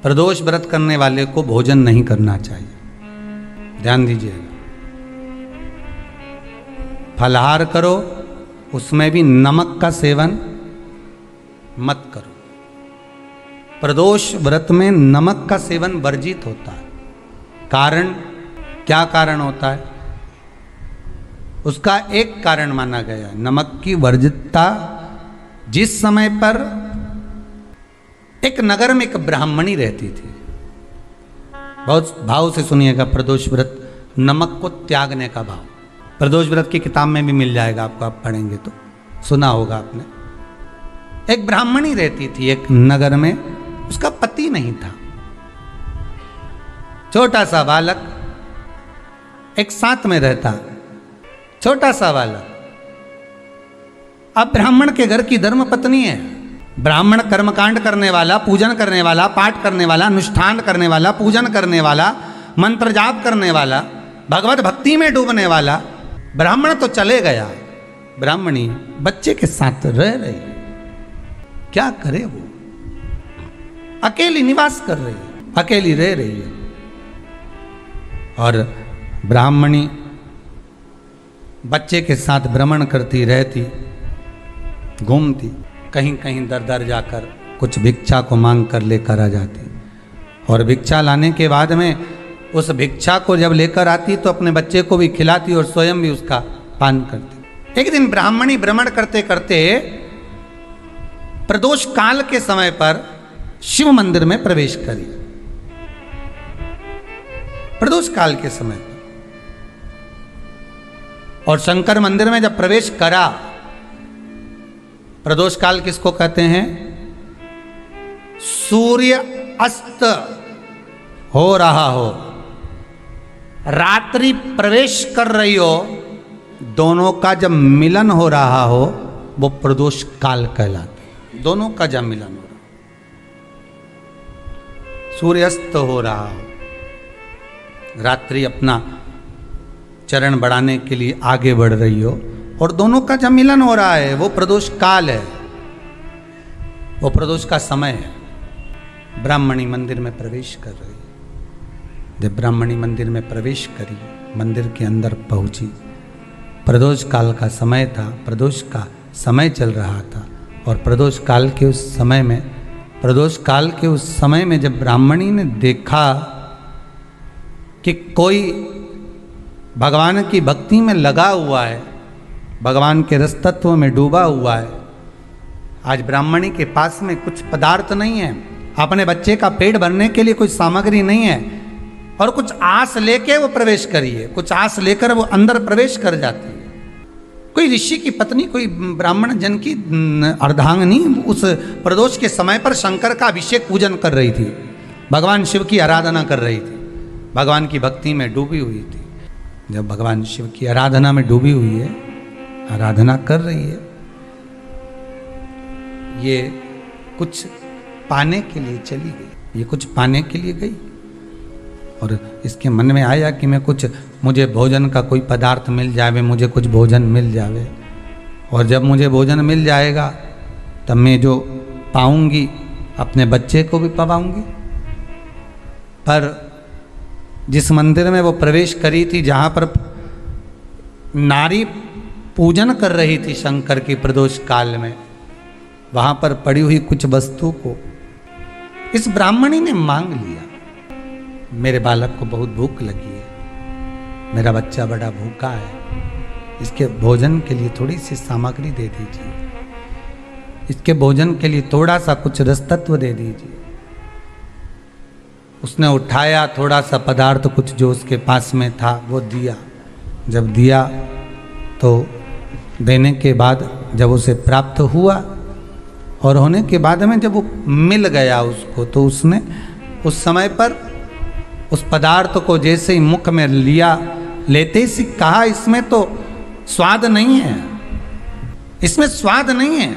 प्रदोष व्रत करने वाले को भोजन नहीं करना चाहिए, ध्यान दीजिएगा। फलाहार करो, उसमें भी नमक का सेवन मत करो। प्रदोष व्रत में नमक का सेवन वर्जित होता है। कारण, क्या कारण होता है? उसका एक कारण माना गया है नमक की वर्जितता। जिस समय पर एक नगर में एक ब्राह्मणी रहती थी, बहुत भाव से सुनिएगा, प्रदोष व्रत नमक को त्यागने का भाव। प्रदोष व्रत की किताब में भी मिल जाएगा आपको, आप पढ़ेंगे तो सुना होगा आपने। एक ब्राह्मणी रहती थी एक नगर में, उसका पति नहीं था। छोटा सा बालक एक साथ में रहता, छोटा सा बालक। अब ब्राह्मण के घर की धर्म पत्नी है, ब्राह्मण कर्मकांड करने वाला, पूजन करने वाला, पाठ करने वाला, अनुष्ठान करने वाला, पूजन करने वाला, मंत्र जाप करने वाला, भगवत भक्ति में डूबने वाला। ब्राह्मण तो चले गया, ब्राह्मणी बच्चे के साथ रह रही है। क्या करे वो? अकेली निवास कर रही है, अकेली रह रही है। और ब्राह्मणी बच्चे के साथ भ्रमण करती रहती, घूमती, कहीं कहीं दर दर जाकर कुछ भिक्षा को मांग कर लेकर आ जाती। और भिक्षा लाने के बाद में उस भिक्षा को जब लेकर आती तो अपने बच्चे को भी खिलाती और स्वयं भी उसका पान करती। एक दिन ब्राह्मणी भ्रमण करते करते प्रदोष काल के समय पर शिव मंदिर में प्रवेश करी। प्रदोष काल के समय पर, और शंकर मंदिर में जब प्रवेश करा, प्रदोष काल किसको कहते हैं? सूर्य अस्त हो रहा हो, रात्रि प्रवेश कर रही हो, दोनों का जब मिलन हो रहा हो वो प्रदोष काल कहलाता है। दोनों का जब मिलन हो रहा, सूर्यास्त हो रहा हो, रात्रि अपना चरण बढ़ाने के लिए आगे बढ़ रही हो और दोनों का जब मिलन हो रहा है, वो प्रदोष काल है, वो प्रदोष का समय है। ब्राह्मणी मंदिर में प्रवेश कर रही है। जब ब्राह्मणी मंदिर में प्रवेश करी, मंदिर के अंदर पहुंची, प्रदोष काल का समय था, प्रदोष का समय चल रहा था। और प्रदोष काल के उस समय में, प्रदोष काल के उस समय में जब ब्राह्मणी ने देखा कि कोई भगवान की भक्ति में लगा हुआ है, भगवान के रस तत्व में डूबा हुआ है। आज ब्राह्मणी के पास में कुछ पदार्थ नहीं है, अपने बच्चे का पेट भरने के लिए कोई सामग्री नहीं है, और कुछ आस लेके वो प्रवेश करी है, कुछ आस लेकर वो अंदर प्रवेश कर जाती है। कोई ऋषि की पत्नी, कोई ब्राह्मण जन की अर्धांगिनी उस प्रदोष के समय पर शंकर का अभिषेक पूजन कर रही थी, भगवान शिव की आराधना कर रही थी, भगवान की भक्ति में डूबी हुई थी। जब भगवान शिव की आराधना में डूबी हुई है, आराधना कर रही है, ये कुछ पाने के लिए चली गई, ये कुछ पाने के लिए गई और इसके मन में आया कि मैं कुछ, मुझे भोजन का कोई पदार्थ मिल जावे, मुझे कुछ भोजन मिल जावे, और जब मुझे भोजन मिल जाएगा तब मैं जो पाऊंगी अपने बच्चे को भी पाऊंगी। पर जिस मंदिर में वो प्रवेश करी थी, जहाँ पर नारी पूजन कर रही थी शंकर की प्रदोष काल में, वहाँ पर पड़ी हुई कुछ वस्तु को इस ब्राह्मणी ने मांग लिया। मेरे बालक को बहुत भूख लगी है, मेरा बच्चा बड़ा भूखा है, इसके भोजन के लिए थोड़ी सी सामग्री दे दीजिए, इसके भोजन के लिए थोड़ा सा कुछ रस तत्व दे दीजिए। उसने उठाया थोड़ा सा पदार्थ, कुछ जो उसके पास में था वो दिया। जब दिया तो देने के बाद जब उसे प्राप्त हुआ और होने के बाद में जब वो मिल गया उसको, तो उसने उस समय पर उस पदार्थ को जैसे ही मुख में लिया, लेते ही कहा, इसमें तो स्वाद नहीं है, इसमें स्वाद नहीं है।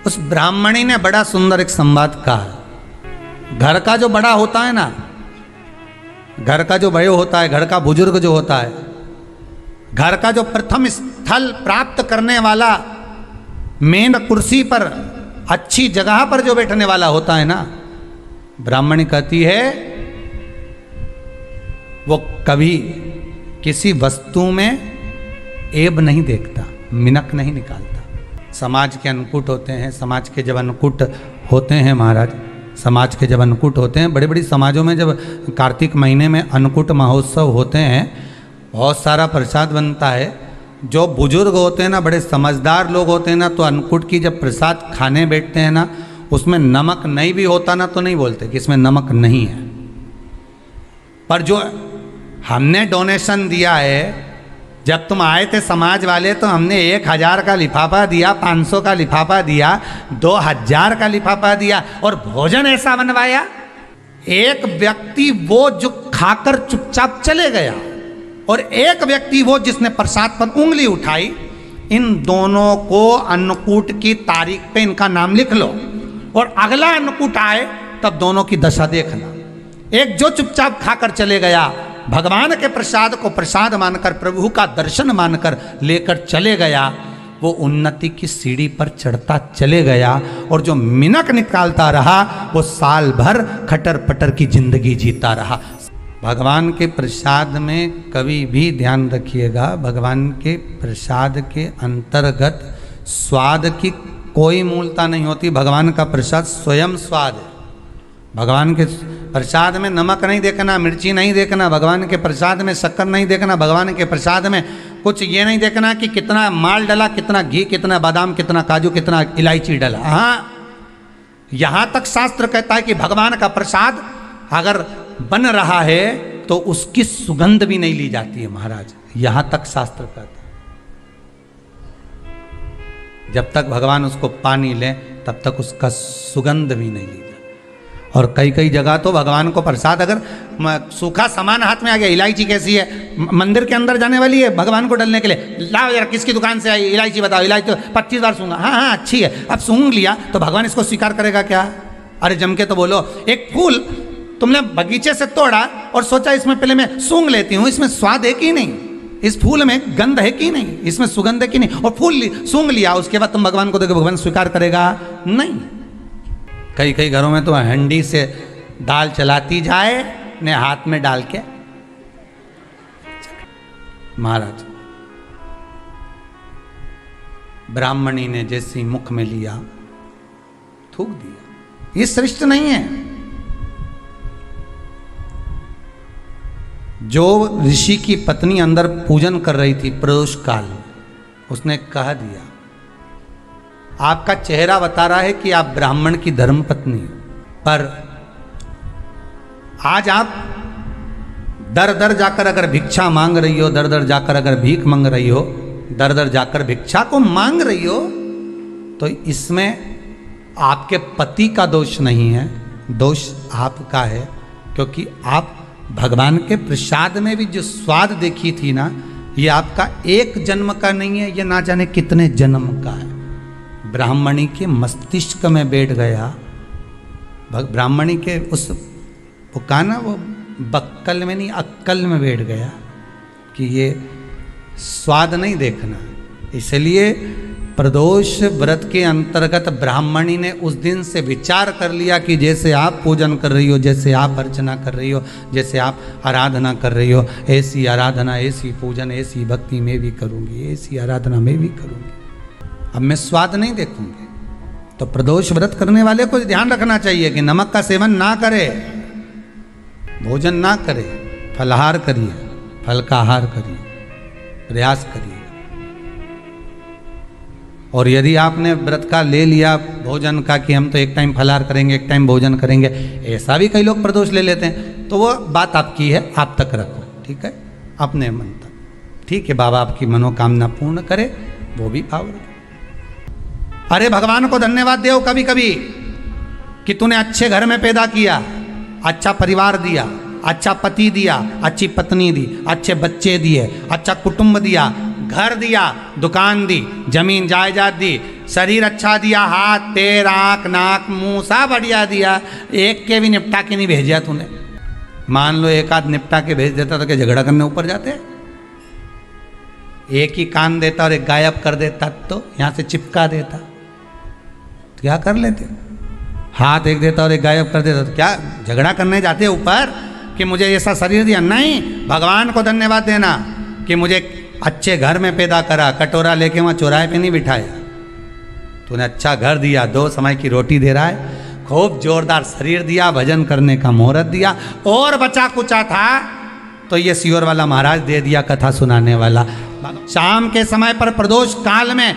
उस ब्राह्मणी ने बड़ा सुंदर एक संवाद कहा। घर का जो बड़ा होता है ना, घर का जो बड़ा होता है, घर का बुजुर्ग जो होता है, घर का जो प्रथम स्थल प्राप्त करने वाला, मेन कुर्सी पर अच्छी जगह पर जो बैठने वाला होता है ना, ब्राह्मणी कहती है वो कभी किसी वस्तु में ऐब नहीं देखता, मिनक नहीं निकालता। समाज के अन्नकूट होते हैं, समाज के जब अन्नकूट होते हैं महाराज, समाज के जब अन्नकूट होते हैं, बड़े बड़ी समाजों में जब कार्तिक महीने में अन्नकूट महोत्सव होते हैं, बहुत सारा प्रसाद बनता है। जो बुजुर्ग होते हैं ना, बड़े समझदार लोग होते हैं ना, तो अन्नकूट की जब प्रसाद खाने बैठते हैं ना, उसमें नमक नहीं भी होता ना तो नहीं बोलते कि इसमें नमक नहीं है। पर जो हमने डोनेशन दिया है, जब तुम आए थे समाज वाले तो हमने 1000 का लिफाफा दिया, 500 का लिफाफा दिया, 2000 का लिफाफा दिया और भोजन ऐसा बनवाया। एक व्यक्ति वो जो खाकर चुपचाप चले गया और एक व्यक्ति वो जिसने प्रसाद पर उंगली उठाई। इन दोनों को अन्नकूट की तारीख पे इनका नाम लिख लो और अगला अन्नकूट आए तब दोनों की दशा देखना। एक जो चुपचाप खाकर चले गया, भगवान के प्रसाद को प्रसाद मानकर, प्रभु का दर्शन मानकर लेकर चले गया, वो उन्नति की सीढ़ी पर चढ़ता चले गया। और जो मिनक निकालता रहा वो साल भर खटर पटर की जिंदगी जीता रहा। भगवान के प्रसाद में कभी भी ध्यान रखिएगा, भगवान के प्रसाद के अंतर्गत स्वाद की कोई मूलता नहीं होती। भगवान का प्रसाद स्वयं स्वाद है। भगवान के प्रसाद में नमक नहीं देखना, मिर्ची नहीं देखना, भगवान के प्रसाद में शक्कर नहीं देखना, भगवान के प्रसाद में कुछ ये नहीं देखना कि कितना माल डला, कितना घी, कितना बादाम, कितना काजू, कितना इलायची डला। हाँ, यहाँ तक शास्त्र कहता है कि भगवान का प्रसाद अगर बन रहा है तो उसकी सुगंध भी नहीं ली जाती है महाराज। यहां तक शास्त्र कहता है। जब तक भगवान उसको पानी ले तब तक उसका सुगंध भी नहीं ली जाती। और कई कई जगह तो भगवान को प्रसाद अगर सूखा सामान हाथ में आ गया, इलायची कैसी है, मंदिर के अंदर जाने वाली है भगवान को डलने के लिए, लाओ यार किसकी दुकान से आई इलायची बताओ, इलायची तो 25 बार सूंघा, हाँ हाँ अच्छी है, अब सूंघ लिया तो भगवान इसको स्वीकार करेगा क्या? अरे जम के तो बोलो। एक फूल तुमने बगीचे से तोड़ा और सोचा इसमें पहले मैं सूंघ लेती हूं, इसमें स्वाद है कि नहीं, इस फूल में गंध है कि नहीं, इसमें सुगंध है कि नहीं, और फूल सूंघ लिया, उसके बाद तुम भगवान को देखो, भगवान स्वीकार करेगा नहीं। कई कई घरों में तो हंडी से दाल चलाती जाए ने हाथ में डाल के। महाराज ब्राह्मणी ने जैसी मुख में लिया थूक दिया। ये श्रेष्ठ नहीं है। जो ऋषि की पत्नी अंदर पूजन कर रही थी प्रदोष काल में, उसने कह दिया, आपका चेहरा बता रहा है कि आप ब्राह्मण की धर्म पत्नी हो, पर आज आप दर दर जाकर अगर भिक्षा मांग रही हो, दर दर जाकर अगर भीख मांग रही हो, दर दर जाकर भिक्षा को मांग रही हो, तो इसमें आपके पति का दोष नहीं है, दोष आपका है। क्योंकि आप भगवान के प्रसाद में भी जो स्वाद देखी थी ना, ये आपका एक जन्म का नहीं है, ये ना जाने कितने जन्म का है। ब्राह्मणी के मस्तिष्क में बैठ गया, ब्राह्मणी के उस वो कहा ना, वो बक्कल में नहीं अक्कल में बैठ गया कि ये स्वाद नहीं देखना। इसलिए प्रदोष व्रत के अंतर्गत ब्राह्मणी ने उस दिन से विचार कर लिया कि जैसे आप पूजन कर रही हो, जैसे आप अर्चना कर रही हो, जैसे आप आराधना कर रही हो, ऐसी आराधना, ऐसी पूजन, ऐसी भक्ति मैं भी करूँगी, ऐसी आराधना मैं भी करूँगी। अब मैं स्वाद नहीं देखूंगी। तो प्रदोष व्रत करने वाले को ध्यान रखना चाहिए कि नमक का सेवन ना करे, भोजन ना करे, फलाहार करिए, फल का आहार करिए, प्रयास करिए। और यदि आपने व्रत का ले लिया भोजन का कि हम तो एक टाइम फलाहार करेंगे, एक टाइम भोजन करेंगे, ऐसा भी कई लोग प्रदोष ले लेते हैं, तो वो बात आपकी है, आप तक रखो, ठीक है, अपने मन तक। ठीक है, बाबा आपकी मनोकामना पूर्ण करे, वो भी भाव रखे। अरे भगवान को धन्यवाद दो कभी कभी कि तूने अच्छे घर में पैदा किया, अच्छा परिवार दिया, अच्छा पति दिया, अच्छी पत्नी दी, अच्छे बच्चे दिए, अच्छा कुटुंब दिया, घर दिया, दुकान दी, जमीन जायदाद दी, शरीर अच्छा दिया, हाथ पैर आँख नाक मुंह सब बढ़िया दिया, एक के भी निपटा के नहीं भेजा तूने। मान लो एक आध निपटा के भेज देता तो क्या झगड़ा करने ऊपर जाते? एक ही कान देता और एक गायब कर देता तो यहाँ से चिपका देता, क्या कर लेते? हाथ एक देता और एक गायब कर देता। तो क्या झगड़ा करने जाते ऊपर कि मुझे ऐसा शरीर दिया? नहीं, भगवान को धन्यवाद देना कि मुझे अच्छे घर में पैदा करा, कटोरा लेके वहाँ चौराहे पे नहीं बिठाया। तूने अच्छा घर दिया, 2 समय की रोटी दे रहा है, खूब जोरदार शरीर दिया, भजन करने का मुहूर्त दिया, और बचा कुचा था तो ये सियोर वाला महाराज दे दिया, कथा सुनाने वाला। शाम के समय पर प्रदोष काल में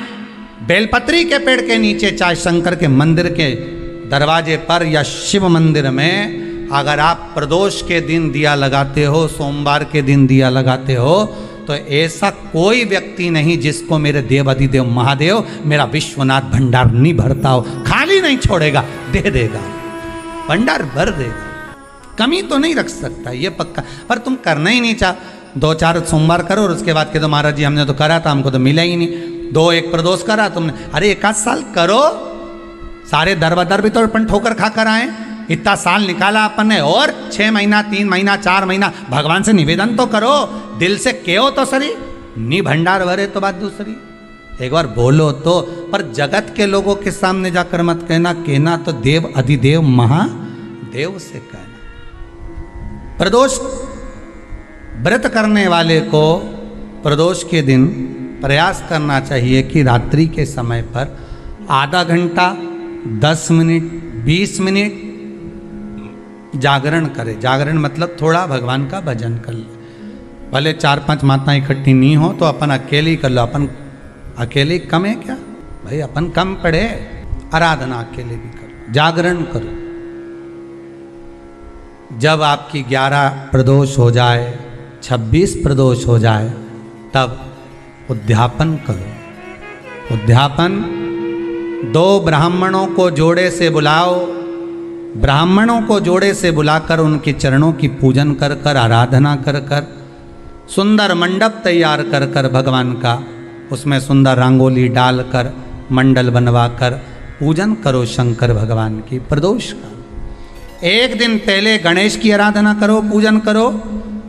बेलपत्री के पेड़ के नीचे, चाहे शंकर के मंदिर के दरवाजे पर या शिव मंदिर में, अगर आप प्रदोष के दिन दिया लगाते हो, सोमवार के दिन दिया लगाते हो, तो ऐसा कोई व्यक्ति नहीं जिसको मेरे देव अधिदेव महादेव मेरा विश्वनाथ भंडार नहीं भरता हो, खाली नहीं छोड़ेगा, दे देगा, भंडार भर देगा, कमी तो नहीं रख सकता, ये पक्का। पर तुम करना ही नहीं चाह, 2-4 सोमवार करो और उसके बाद के तो महाराज जी हमने तो करा था, हमको तो मिला ही नहीं। 2-1 प्रदोष करा तुमने, अरे 1 साल करो, सारे दर बदर भी तो अपन ठोकर खा कर आए, इतना साल निकाला अपन ने, और 6 महीना 3 महीना 4 महीना भगवान से निवेदन तो करो, दिल से कहो तो सरी, नी भंडार भरे तो बात दूसरी, एक बार बोलो तो। पर जगत के लोगों के सामने जाकर मत कहना, कहना तो देव अधिदेव महादेव से कहना। प्रदोष व्रत करने वाले को प्रदोष के दिन प्रयास करना चाहिए कि रात्रि के समय पर आधा घंटा, 10 मिनट, 20 मिनट जागरण करे। जागरण मतलब थोड़ा भगवान का भजन कर ले। भले 4-5 माताएं इकट्ठी नहीं हो तो अपन अकेले ही कर लो। अपन अकेले कम है क्या भाई? अपन कम पड़े, आराधना अकेले भी करो, जागरण करो। जब आपकी 11 प्रदोष हो जाए, 26 प्रदोष हो जाए, तब उद्यापन करो। उद्यापन 2 ब्राह्मणों को जोड़े से बुलाओ, ब्राह्मणों को जोड़े से बुलाकर उनके चरणों की पूजन कर कर, आराधना कर कर, सुंदर मंडप तैयार कर कर भगवान का, उसमें सुंदर रंगोली डालकर, मंडल बनवाकर पूजन करो शंकर भगवान की प्रदोष का। 1 दिन पहले गणेश की आराधना करो, पूजन करो,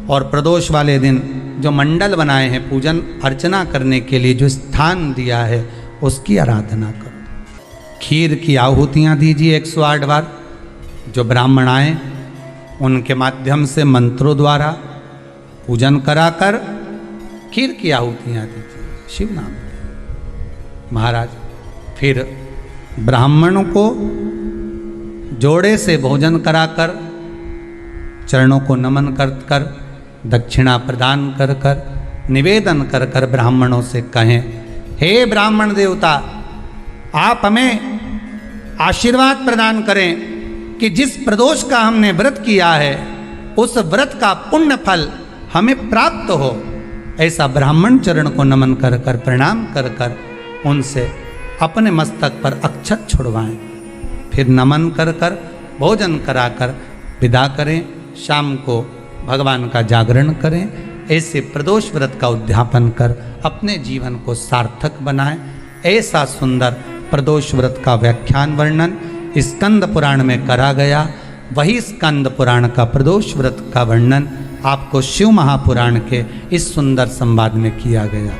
और प्रदोष वाले दिन जो मंडल बनाए हैं पूजन अर्चना करने के लिए, जो स्थान दिया है, उसकी आराधना करो। खीर की आहुतियाँ दीजिए 108 बार। जो ब्राह्मण आए उनके माध्यम से मंत्रों द्वारा पूजन कराकर खीर की आहुतियाँ दीजिए शिव नाम महाराज। फिर ब्राह्मणों को जोड़े से भोजन कराकर, चरणों को नमन कर कर, दक्षिणा प्रदान कर कर, निवेदन कर कर ब्राह्मणों से कहें, हे ब्राह्मण देवता, आप हमें आशीर्वाद प्रदान करें कि जिस प्रदोष का हमने व्रत किया है उस व्रत का पुण्य फल हमें प्राप्त हो। ऐसा ब्राह्मण चरण को नमन कर कर, प्रणाम कर कर उनसे अपने मस्तक पर अक्षत छुड़वाएं। फिर नमन कर कर, भोजन कराकर विदा करें। शाम को भगवान का जागरण करें। ऐसे प्रदोष व्रत का उद्यापन कर अपने जीवन को सार्थक बनाएं। ऐसा सुंदर प्रदोष व्रत का व्याख्यान वर्णन स्कंद पुराण में करा गया। वही स्कंद पुराण का प्रदोष व्रत का वर्णन आपको शिव महापुराण के इस सुंदर संवाद में किया गया।